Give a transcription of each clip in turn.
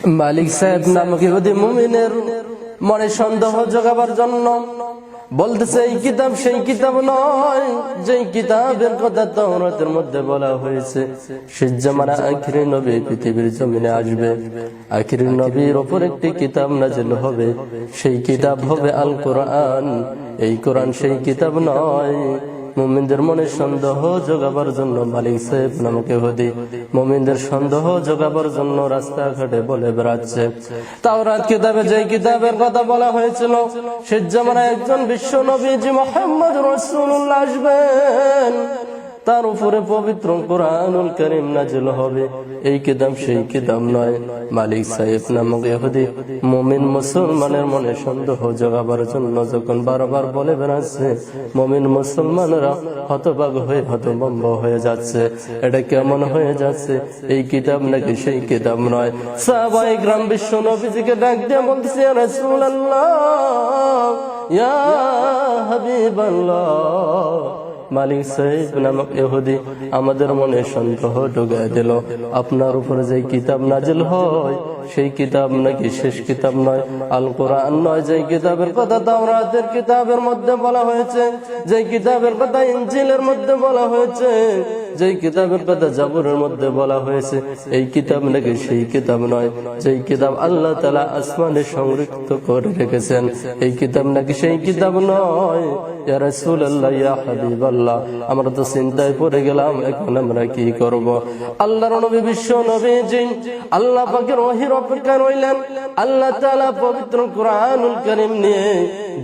মালিক সাহেব নামক ইহুদি মুমিনের মনে সন্দেহ জোগাবার জন্য বলতেছে এই কিতাব সেই কিতাব নয় যেই কিতাবের কথা তাওরাতের মধ্যে বলা হয়েছে শেষ জামানা আখিরি নবী পৃথিবীর জমিনে আসবে, আখিরি নবীর উপর একটি কিতাব নাযিল হবে, সেই কিতাব হবে আল কোরআন। এই কোরআন সেই কিতাব নয়। মুমিনদের মনে সন্দেহ জোগাবার জন্য মালিক সাহেব নামক ইহুদি মুমিনদের সন্দেহ জোগাবার জন্য রাস্তাঘাটে বলে বেড়াচ্ছে তাওরাত কিতাবে যেই কিতাবের কথা বলা হয়েছিল শেষ জামানায় একজন বিশ্ব নবীজি মুহাম্মদ রাসূলুল্লাহ আসবেন, তার উপরে পবিত্র কোরআনুল কারীম নাযিল হবে, এই কিতাব সেই কিতাব নয়। মালিক সাহেব নামক ইহুদি মুমিন মুসলমানের মনে সন্দেহ জোগাবার জন্য যখন বারবার বলে বেড়াচ্ছে, মুমিন মুসলমানরা হতবাক হয়ে হতভম্ব হয়ে যাচ্ছে। এটা কেমন হয়ে যাচ্ছে? এই কিতাব নাকি সেই কিতাব নয়। সাহাবায়ে কিরাম বিশ্ব নবীজিকে ডাক দিয়ে বলতেছে, ইয়া রাসূলুল্লাহ, ইয়া হাবিবাল্লাহ। মালিক সাহেব নামক ইহুদি আমাদের মনে সন্দেহ ঢুকায় দিল, আপনার উপরে যে কিতাব নাজিল হয় সেই কিতাব নাকি শেষ কিতাব নয়, আল কোরআন নয়। যে কিতাবের কথা তাওরাতের কিতাবের মধ্যে বলা হয়েছে, যে কিতাবের কথা ইনজিলের মধ্যে বলা হয়েছে, যে কিতাবের কথা জাবুরের মধ্যে বলা হয়েছে, এই কিতাব নাকি সেই কিতাব নয়। যেই কিতাব আল্লাহ তাআলা আসমানে সংরক্ষিত করে রেখেছেন, এই কিতাব নাকি সেই কিতাব নয়। ইয়া রাসূলুল্লাহ, ইয়া হাবিবাল্লাহ, আমরা তো চিন্তায় পড়ে গেলাম, এখন আমরা কি করব? আল্লাহর নবী বিশ্ব নবীজি আল্লাহ পাকের ওহীর অপেক্ষায় রইলেন। আল্লাহ তাআলা পবিত্র কোরআনুল কারীম নিয়ে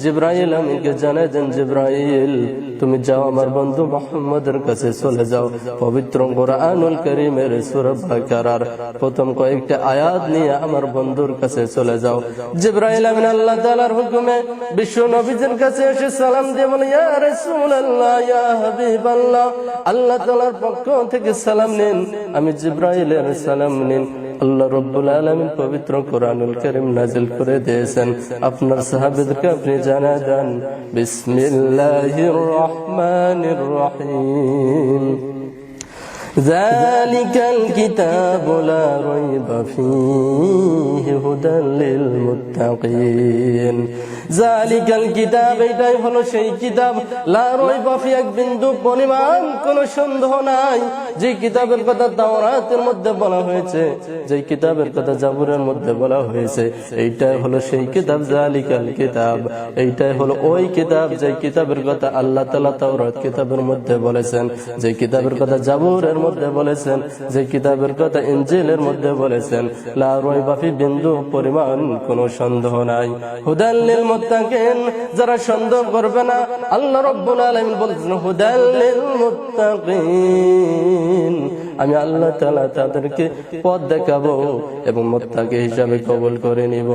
জিবরাইল আমিনকে জানায় দেন, জিবরাইল তুমি যাও আমার বন্ধু মুহাম্মদের কাছে চলে যাও, পবিত্র কোরআনুল কারীমের সূরা বাকারার প্রথম কয়েকটা আয়াত নিয়ে আমার বন্ধুর কাছে চলে যাও। জিবরাইল আমিন আল্লাহ তাআলার হুকুমে বিশ্ব নবীজির কাছে এসে সালাম দিয়ে বলে, ইয়া রাসূলুল্লাহ, ইয়া হাবিবাল্লাহ, আল্লাহ তাআলার পক্ষ থেকে সালাম নিন, আমি জিবরাইলের সালাম নিন। আল্লাহ রাব্বুল আলামিন পবিত্র কোরআনুল কারীম নাযিল করে দিয়েছেন, আপনার সাহাবীদেরকে আপনি জানা দেন, বিসমিল্লাহির রহমানির রহিম, যালিকাল কিতাবু লা রাইবা ফীহি হুদাল লিল মুত্তাকিন। যালিকাল কিতাব, এটাই হলো সেই কিতাব, লা রাইবা ফী, এক বিন্দু পরিমাণ কোনো সন্দেহ নাই। যে কিতাবের কথা তাওরাতের মধ্যে বলা হয়েছে, যে কিতাবের কথা জাবুরের মধ্যে বলা হয়েছে, এইটাই হলো সেই কিতাব। যালিকাল কিতাব, এইটাই হলো ওই কিতাব যে কিতাবের কথা আল্লাহ তাআলা তাওরাত কিতাবের মধ্যে বলেছেন, যে কিতাবের কথা জাবুরের মধ্যে বলেছেন, যে কিতাবের কথা ইনজিলের মধ্যে বলেছেন, লা রাইবা ফী, বিন্দু পরিমাণ কোনো সন্দেহ নাই। হুদাল লিল মুত্তাকিন, যারা সন্দেহ করবে না, আল্লাহ রাব্বুল আলামিন বলেছেন হুদাল লিল মুত্তাকিন, আমি আল্লাহ তাআলা তাদেরকে পথ দেখাবো এবং মুত্তাকি হিসাবে কবুল করে নিব।